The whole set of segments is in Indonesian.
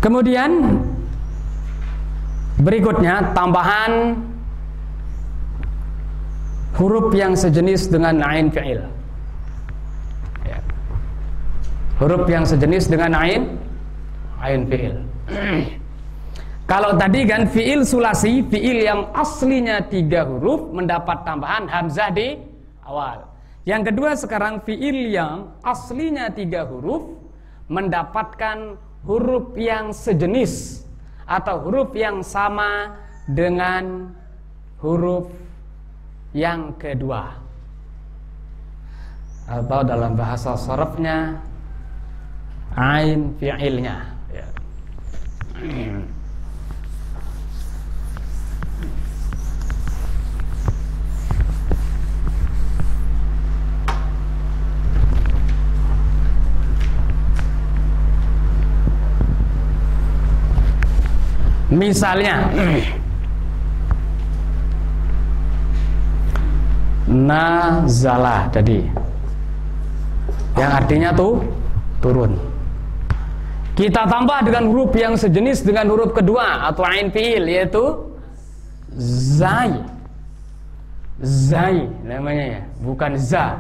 Kemudian berikutnya tambahan huruf yang sejenis dengan ain fi'il. Ya. Huruf yang sejenis dengan ain fi'il. Kalau tadi kan fi'il sulasi, fi'il yang aslinya 3 huruf mendapat tambahan hamzah di awal. Yang kedua sekarang fi'il yang aslinya 3 huruf mendapatkan huruf yang sejenis atau huruf yang sama dengan huruf yang kedua, atau dalam bahasa sharafnya ain fi'ilnya ya. Misalnya nazala tadi yang artinya tuh turun, kita tambah dengan huruf yang sejenis dengan huruf kedua atau ain fi'il, yaitu zai. Zai namanya ya, bukan za.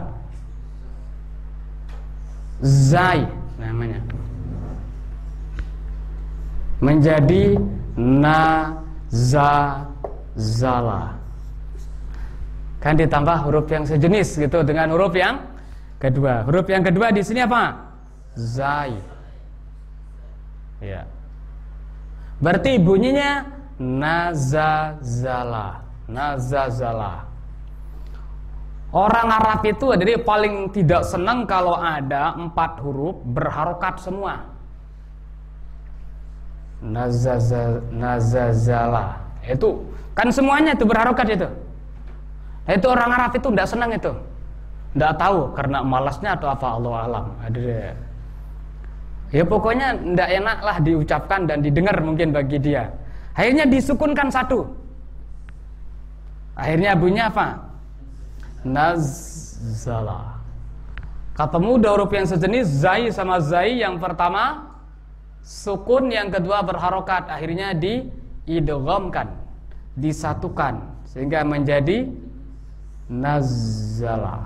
Zai namanya, menjadi nazala. Kan ditambah huruf yang sejenis gitu dengan huruf yang kedua. Huruf yang kedua di sini apa? Zai. Ya. Berarti bunyinya nazazala. Nazazala. Orang Arab itu jadi paling tidak senang kalau ada 4 huruf berharokat semua. Nazazala. Itu kan semuanya itu berharokat itu. Itu orang Arab itu tidak senang itu. Tidak tahu karena malasnya atau apa, Allah alam. Ya pokoknya tidak enak lah diucapkan dan didengar mungkin bagi dia. Akhirnya disukunkan 1. Akhirnya bunyinya apa? Nazala. Ketemu huruf yang sejenis zai sama zai, yang pertama sukun, yang kedua berharokat, akhirnya diidghamkan, disatukan sehingga menjadi nazala.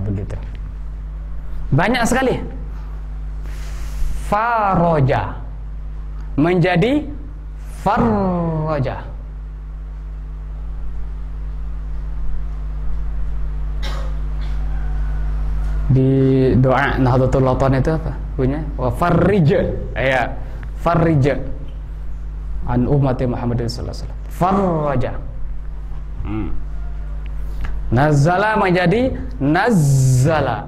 Begitu. Banyak sekali. Faroja menjadi farroja. Di doa Nahdlatul Ulama itu apa bunyinya? Wa farrij. Ya, farrij an ummati Muhammadin sallallahu alaihi wasallam. Farraja. Nazala menjadi nazzala.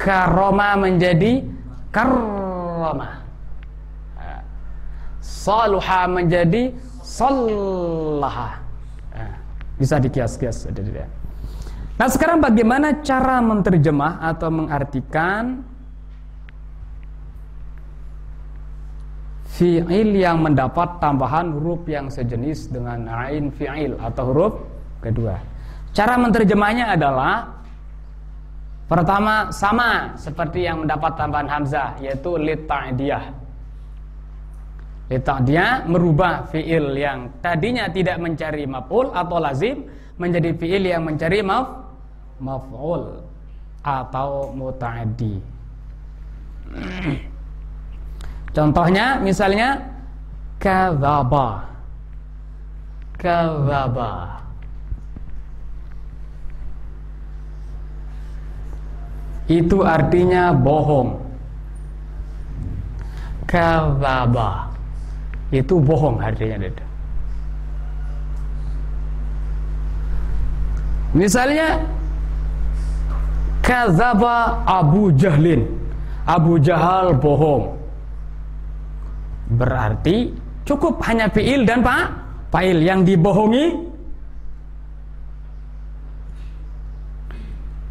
Karoma menjadi karrama. Saluha menjadi sallaha. Bisa dikias-kias. Nah sekarang bagaimana cara menerjemah atau mengartikan fi'il yang mendapat tambahan huruf yang sejenis dengan ain fi'il atau huruf kedua? Cara menerjemahnya adalah pertama sama seperti yang mendapat tambahan hamzah, yaitu lita'diyah. Lita'diyah merubah fi'il yang tadinya tidak mencari maf'ul atau lazim menjadi fi'il yang mencari maf'ul atau muta'addi. Contohnya misalnya kadzaba. Kadzaba. Itu artinya bohong. Kadzaba. Itu bohong artinya itu. Misalnya kadzaba Abu Jahlin. Abu Jahal bohong. Berarti cukup hanya fi'il dan fa'il yang dibohongi.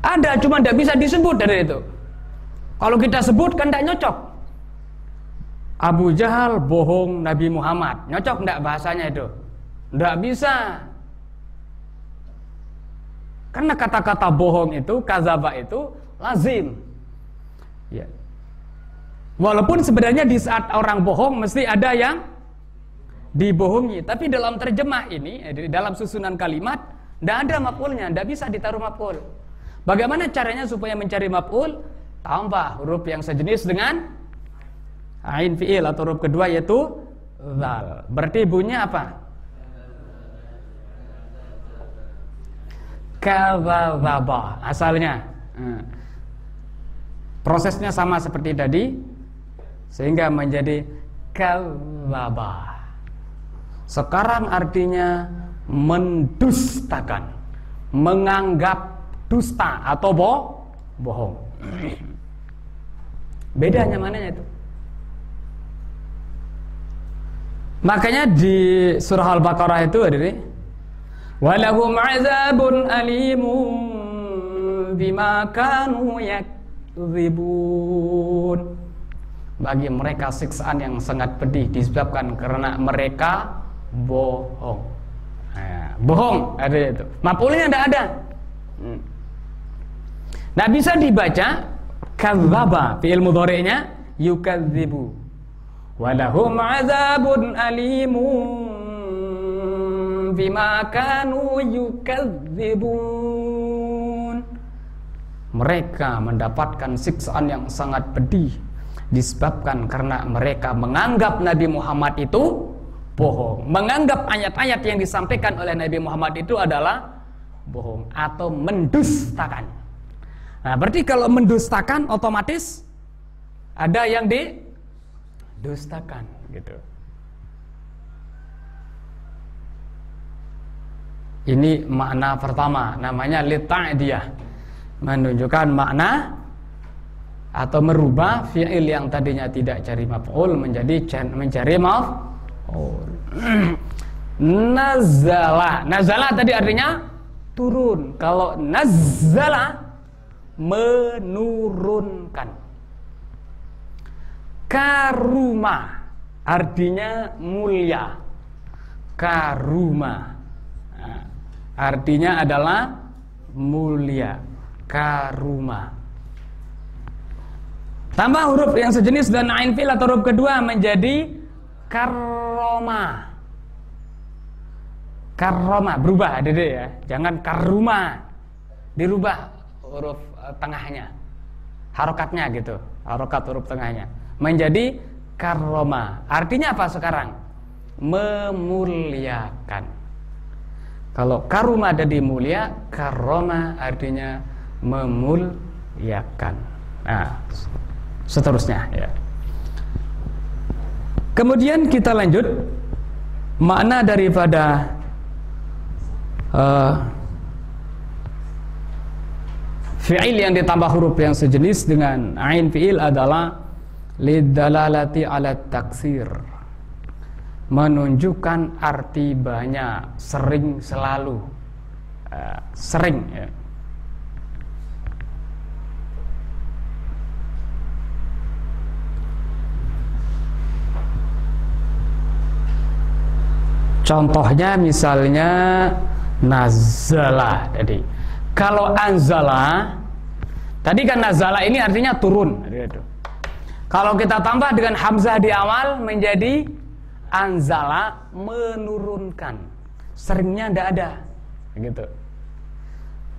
Ada, cuma tidak bisa disebut dari itu. Kalau kita sebut kan tidak nyocok. Abu Jahal bohong Nabi Muhammad, nyocok tidak bahasanya itu? Tidak bisa. Karena kata-kata bohong itu, kadzaba itu lazim. Ya. Walaupun sebenarnya di saat orang bohong mesti ada yang dibohongi, tapi dalam terjemah ini, dalam susunan kalimat, tidak ada maf'ulnya, tidak bisa ditaruh maf'ul. Bagaimana caranya supaya mencari maf'ul? Tambah huruf yang sejenis dengan ain fi'il atau huruf kedua yaitu zal. Berarti bunyinya apa? Kadzdzaba asalnya. Prosesnya sama seperti tadi, sehingga menjadi kadzdzaba. Sekarang artinya mendustakan, menganggap dusta atau bohong. Bedanya mananya itu? Makanya di surah Al-Baqarah itu ada nih, walahum azabun alimun bima kanu yakdzibun. Bagi mereka siksaan yang sangat pedih disebabkan karena mereka bohong. Nah, bohong ada itu. Maf'ulnya tidak ada. Nah, bisa dibaca kadzdzaba, fi'il mudhari'nya yukadzibu. Walahum azabun alimun bima kanu yukadzibun. Mereka mendapatkan siksaan yang sangat pedih disebabkan karena mereka menganggap Nabi Muhammad itu bohong, menganggap ayat-ayat yang disampaikan oleh Nabi Muhammad itu adalah bohong atau mendustakan. Nah, berarti kalau mendustakan otomatis ada yang didustakan gitu. Ini makna pertama, namanya lita'diyah, menunjukkan makna atau merubah fi'il yang tadinya tidak cari maf'ul menjadi mencari maf'ul. Nazala, nazala tadi artinya turun. Kalau nazala menurunkan. Karuma artinya mulia. Karuma artinya adalah mulia. Karuma. Tambah huruf yang sejenis dan ain fi'il atau huruf kedua menjadi karoma. Karoma berubah Dede ya. Jangan karuma. Dirubah huruf tengahnya. Harokatnya gitu. Harokat huruf tengahnya menjadi karoma. Artinya apa sekarang? Memuliakan. Kalau karuma jadi mulia, karoma artinya memuliakan. Nah, seterusnya ya. Kemudian kita lanjut makna daripada fi'il yang ditambah huruf yang sejenis dengan ain fi'il adalah lidalalati ala taksir, menunjukkan arti banyak, sering, selalu, sering ya. Contohnya misalnya nazala tadi. Kalau anzala tadi kan nazala ini artinya turun. Kalau kita tambah dengan hamzah di awal menjadi anzala, menurunkan. Seringnya tidak ada gitu.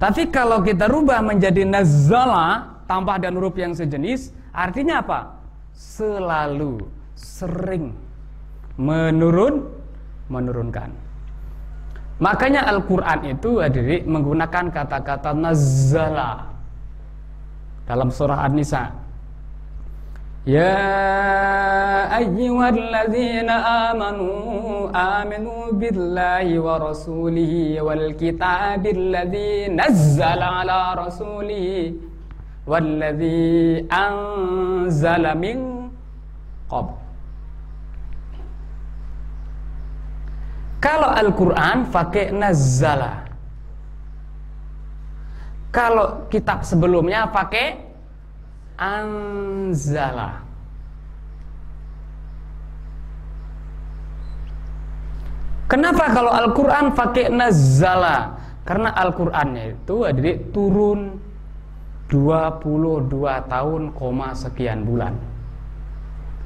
Tapi kalau kita rubah menjadi nazala tambah dan huruf yang sejenis, artinya apa? Selalu, sering, menurunkan. Makanya Al-Quran itu hadirin menggunakan kata-kata nazzala dalam surah An-Nisa. Ya ayyuhalladzina aminu billahi wa rasulihi wal kitabil ladzi nazzala ala rasulihi walladzi anzala min qabl. Kalau Al-Quran pakai nazzala. Kalau kitab sebelumnya pakai anzala. Kenapa kalau Al-Quran pakai nazzala? Karena Al-Qurannya itu adik turun 22 tahun, sekian bulan.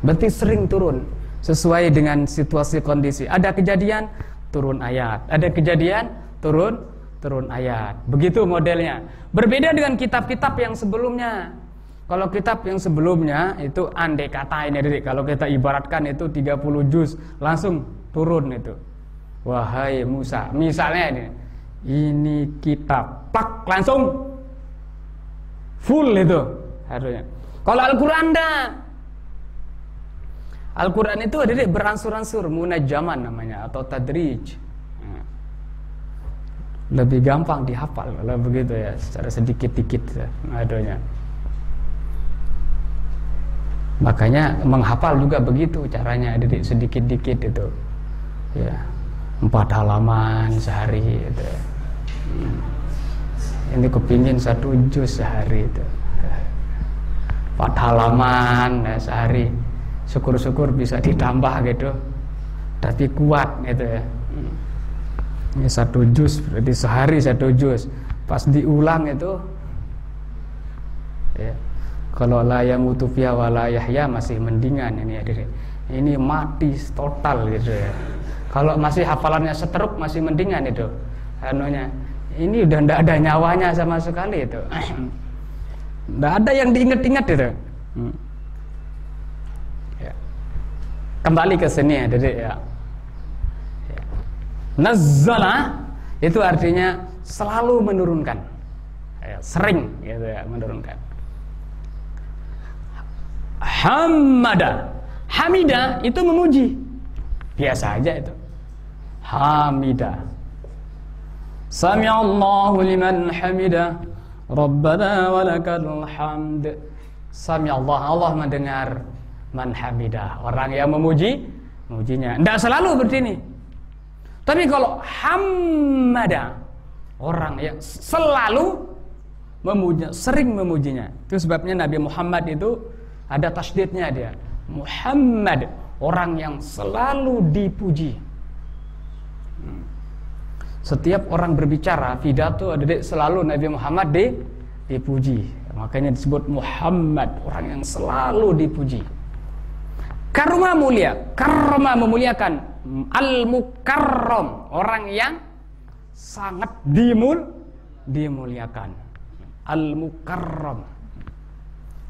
Berarti sering turun sesuai dengan situasi kondisi. Ada kejadian turun ayat, ada kejadian turun ayat. Begitu modelnya. Berbeda dengan kitab-kitab yang sebelumnya. Kalau kitab yang sebelumnya itu andai kata ini, Dik, kalau kita ibaratkan itu 30 juz langsung turun itu. Wahai Musa, misalnya ini kitab plak langsung full itu harusnya. Kalau Al-Qur'an enggak. Al-Qur'an itu ada beransur-ansur, munajaman namanya atau tadrij. Lebih gampang dihafal kalau begitu ya, secara sedikit-dikit adanya. Makanya menghafal juga begitu caranya, Didik, sedikit-dikit itu. Ya. 4 halaman sehari itu. Ini kepingin 1 juz sehari itu. 4 halaman ya, sehari. Syukur-syukur bisa ditambah gitu. Tapi kuat gitu ya. Ini 1 juz berarti sehari 1 juz. Pas diulang itu ya, kalau la yamutu fiha wa la yahya masih mendingan ini ya, ini mati total gitu ya. Kalau masih hafalannya seteruk masih mendingan itu. Anunya ini udah ndak ada nyawanya sama sekali itu. Ndak ada yang diingat-ingat itu. Ya. Kembali ke sini ya, Dede ya. Nazzala itu artinya selalu menurunkan, ya, sering gitu ya, menurunkan. Hamida itu memuji, biasa aja itu. Hamida, Sami'allahu liman hamida, Rabbana walakal hamd. Sami'allah, Allah mendengar, man hamida, orang yang memujinya. Tidak selalu seperti ini. Tapi kalau hamada, orang yang selalu memujinya, sering memujinya. Itu sebabnya Nabi Muhammad itu ada tasydidnya dia. Muhammad, orang yang selalu dipuji. Setiap orang berbicara, pidato, Adik, selalu Nabi Muhammad dipuji. Makanya disebut Muhammad, orang yang selalu dipuji. Karma mulia, karma memuliakan. Al-mukarram, orang yang sangat dimuliakan. Al-mukarram.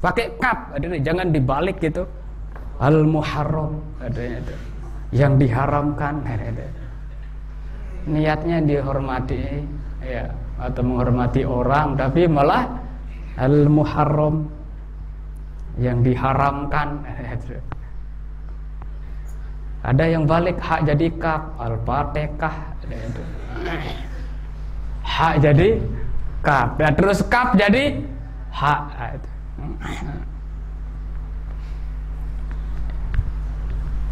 Pakai kaf, Adik, jangan dibalik gitu. Al-muharram, adanya itu. Yang diharamkan, ada. Niatnya dihormati ya, atau menghormati orang, tapi malah al-muharram, yang diharamkan. Ada yang balik hak jadi kaf, al-fatihah, hak jadi kaf, dan terus kaf jadi hak.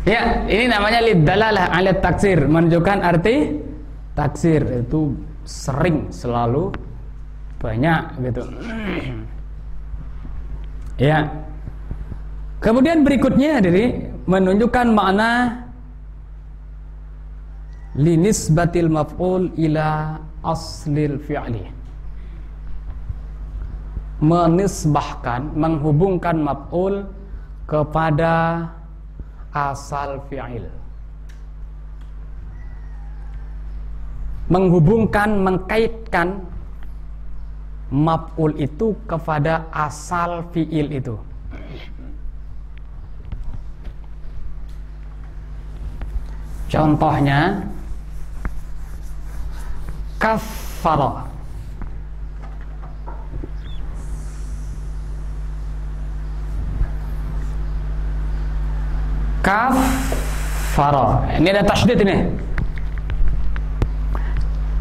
Ya, ini namanya lidalalah ala taksir, menunjukkan arti taksir, itu sering, selalu, banyak gitu. Ya. Kemudian berikutnya dari menunjukkan makna linisbatil maf'ul ila aslil fi'li. Menisbahkan, menghubungkan maf'ul kepada asal fi'il. Menghubungkan, mengkaitkan maf'ul itu kepada asal fi'il itu. Contohnya kaffara. Kaffara. Ini ada tasydid ini.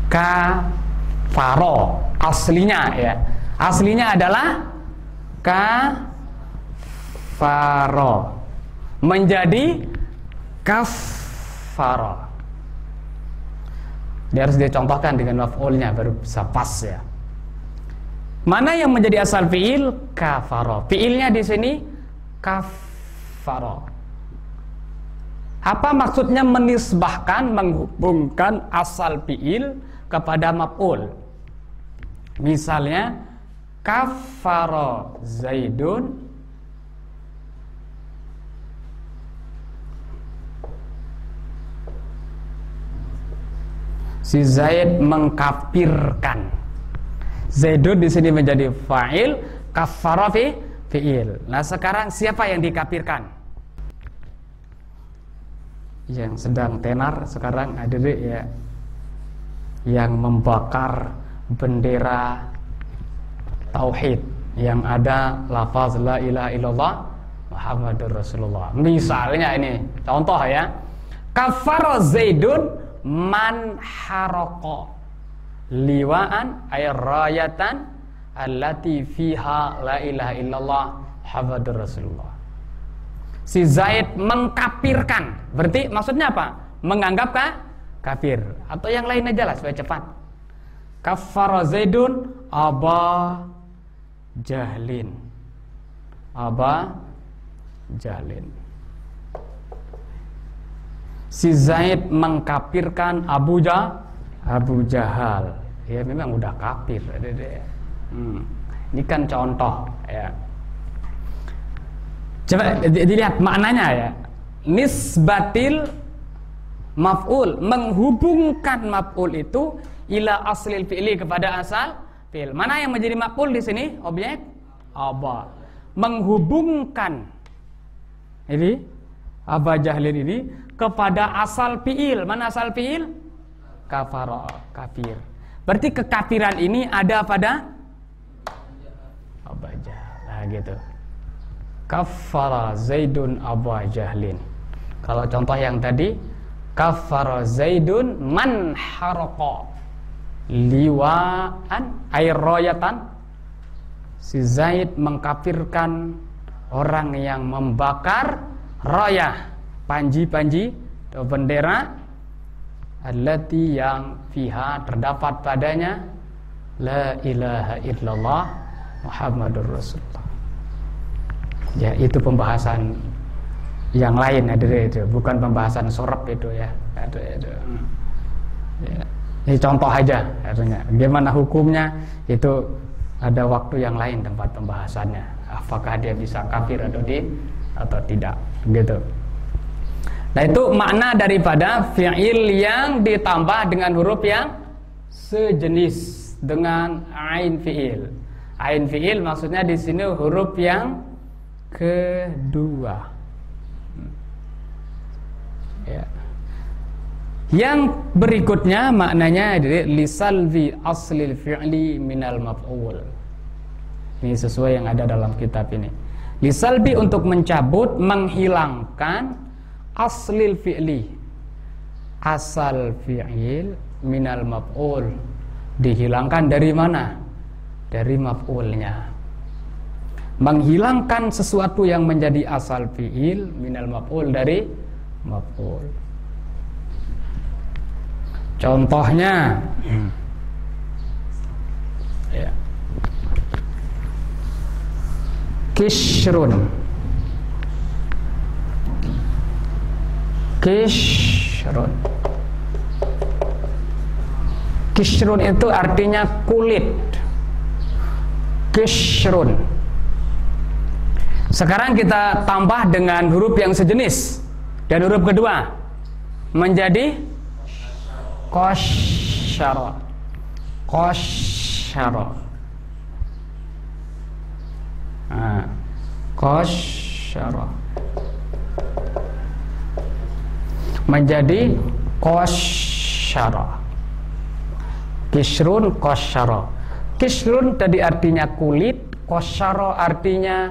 Kafaro aslinya ya. Aslinya adalah kafaro menjadi kafaro. Dia harus dicontohkan dengan maf'ulnya baru bisa pas ya. Mana yang menjadi asal fi'il? Kafaro. Fi'ilnya di sini kafaro. Apa maksudnya menisbahkan, menghubungkan asal fi'il kepada maf'ul? Misalnya kafara Zaidun Si Zaid mengkafirkan. Zaidun di sini menjadi fa'il, kafara fi'il. Nah, sekarang siapa yang dikafirkan? Yang sedang tenar sekarang adik ya, yang membakar bendera tauhid yang ada lafaz la ilaha illallah Muhammadur Rasulullah. Misalnya ini contoh ya, kafara Zaidun man haroko liwaan ay rayatan allati fiha la ilaha illallah Muhammadur Rasulullah. Si Zaid mengkafirkan, berarti maksudnya apa? Menganggap kafir. Atau yang lain aja lah supaya cepat. Kafara Zaidun Aba Jahlin. Aba Jahlin. Si Zaid mengkafirkan Abu Jahal. Ya memang udah kafir. Ini kan contoh ya. Coba dilihat maknanya ya. Nisbatil maf'ul, menghubungkan maf'ul itu ila aslil fi'li, kepada asal fi'il. Mana yang menjadi maf'ul di sini? Objek aba. Menghubungkan ini Aba Jahlin ini kepada asal fi'il. Mana asal fi'il? Kafara, kafir. Berarti kekafiran ini ada pada Aba Jahl. Nah gitu. Kafara Zaidun Aba Jahlin. Kalau contoh yang tadi, kafara Zaidun man harqa liwaan ayrayatan. Si Zaid mengkafirkan orang yang membakar rayah, panji-panji atau bendera, allati yang fiha terdapat padanya la ilaha illallah Muhammadur Rasulullah. Ya, itu pembahasan yang lain itu, bukan pembahasan sorab itu ya. Itu. Ya. Ini contoh aja artinya. Bagaimana hukumnya itu ada waktu yang lain tempat pembahasannya. Apakah dia bisa kafir atau tidak, gitu. Nah, itu makna daripada fi'il yang ditambah dengan huruf yang sejenis dengan ain fi'il. Ain fi'il maksudnya di sini huruf yang kedua. Ya. Yang berikutnya maknanya adalah lisalvi aslil fi'li minal maf'ul. Ini sesuai yang ada dalam kitab ini. Lisalbi untuk mencabut, menghilangkan aslil fi'li, asal fi'il minal maf'ul. Dihilangkan dari mana? Dari maf'ulnya. Menghilangkan sesuatu yang menjadi asal fi'il minal maf'ul, dari maf'ul. Contohnya ya. Kishrun. Kishrun. Kishrun itu artinya kulit. Kishrun. Sekarang kita tambah dengan huruf yang sejenis, dan huruf kedua menjadi qasyara. Qasyara. Nah, qasyara menjadi qasyara. Kishrun, qasyara. Kishrun tadi artinya kulit, qasyara artinya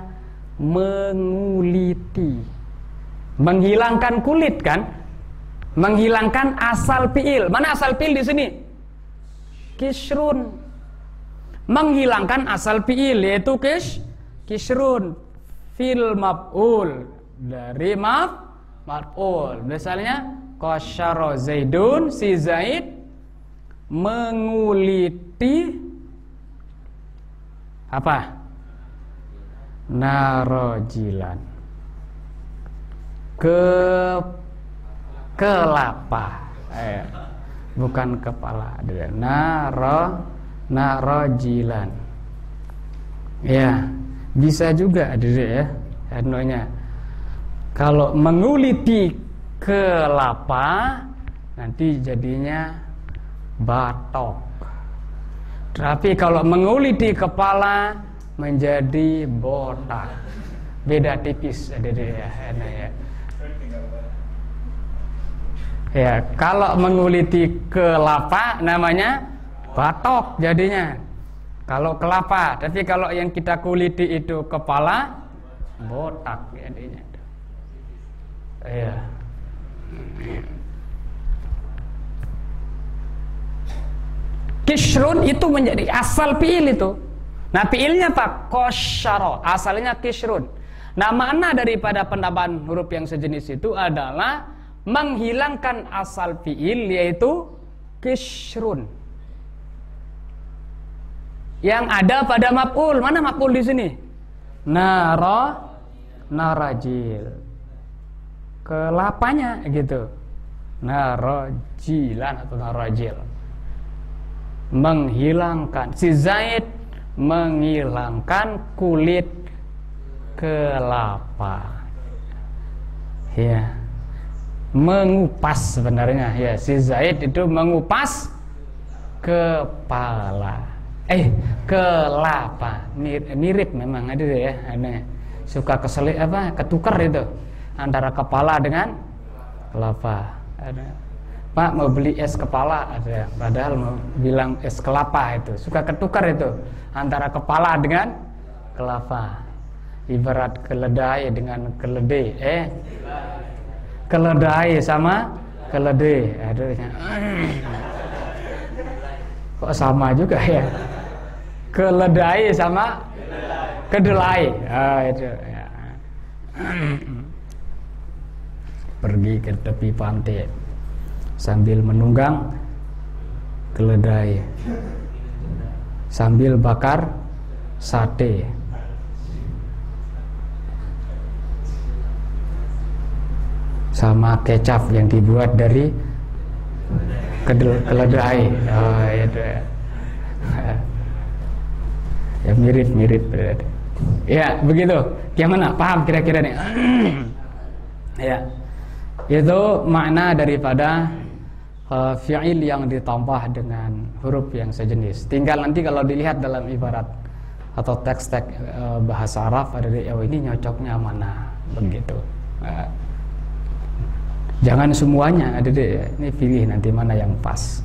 menguliti, menghilangkan kulit kan, menghilangkan asal fiil. Mana asal fiil di sini? Kishrun. Menghilangkan asal fiil yaitu kishrun, fil maf'ul, dari maf'ul. Misalnya qasyara Zaidun, si Zaid menguliti apa? Narojilan, kelapa, bukan kepala. Narojilan. Ya, bisa juga adik ya. Anunya, kalau menguliti kelapa nanti jadinya batok. Tapi kalau menguliti kepala menjadi botak. Beda tipis ya. Ya, kalau menguliti kelapa namanya batok jadinya. Kalau kelapa, tapi kalau yang kita kuliti itu kepala, botak jadinya. Ya. Kishrun itu menjadi asal fiil itu. Nah, fiilnya apa? Qasyara, asalnya kishrun. Nah, makna daripada penambahan huruf yang sejenis itu adalah menghilangkan asal fiil, yaitu kishrun. Yang ada pada maf'ul. Mana maf'ul di sini? Narajil. Kelapanya gitu. Narajilan atau narajil. Menghilangkan. Si Zaid menghilangkan kulit kelapa. Ya. Mengupas sebenarnya. Ya, si Zaid itu mengupas kepala. Kelapa. Mirip memang ada ya. Aneh. Suka keselik ketukar itu antara kepala dengan kelapa. Ada. Pak mau beli es kepala ada, padahal mau bilang es kelapa itu. Suka ketukar itu antara kepala dengan kelapa. Ibarat keledai dengan keledai. Keledai sama keledai. Aduh. Kok sama juga ya? Keledai sama kedelai. Itu ya. Pergi ke tepi pantai sambil menunggang keledai, sambil bakar sate. Sama kecap yang dibuat dari keledai. Itu ya. Ya mirip berarti. Ya begitu. Gimana? Paham kira-kira nih? Ya. Itu makna daripada fi'il yang ditambah dengan huruf yang sejenis. Tinggal nanti kalau dilihat dalam ibarat atau teks-teks bahasa Arab ada ini nyocoknya mana begitu. Jangan semuanya ada deh. Ini pilih nanti mana yang pas.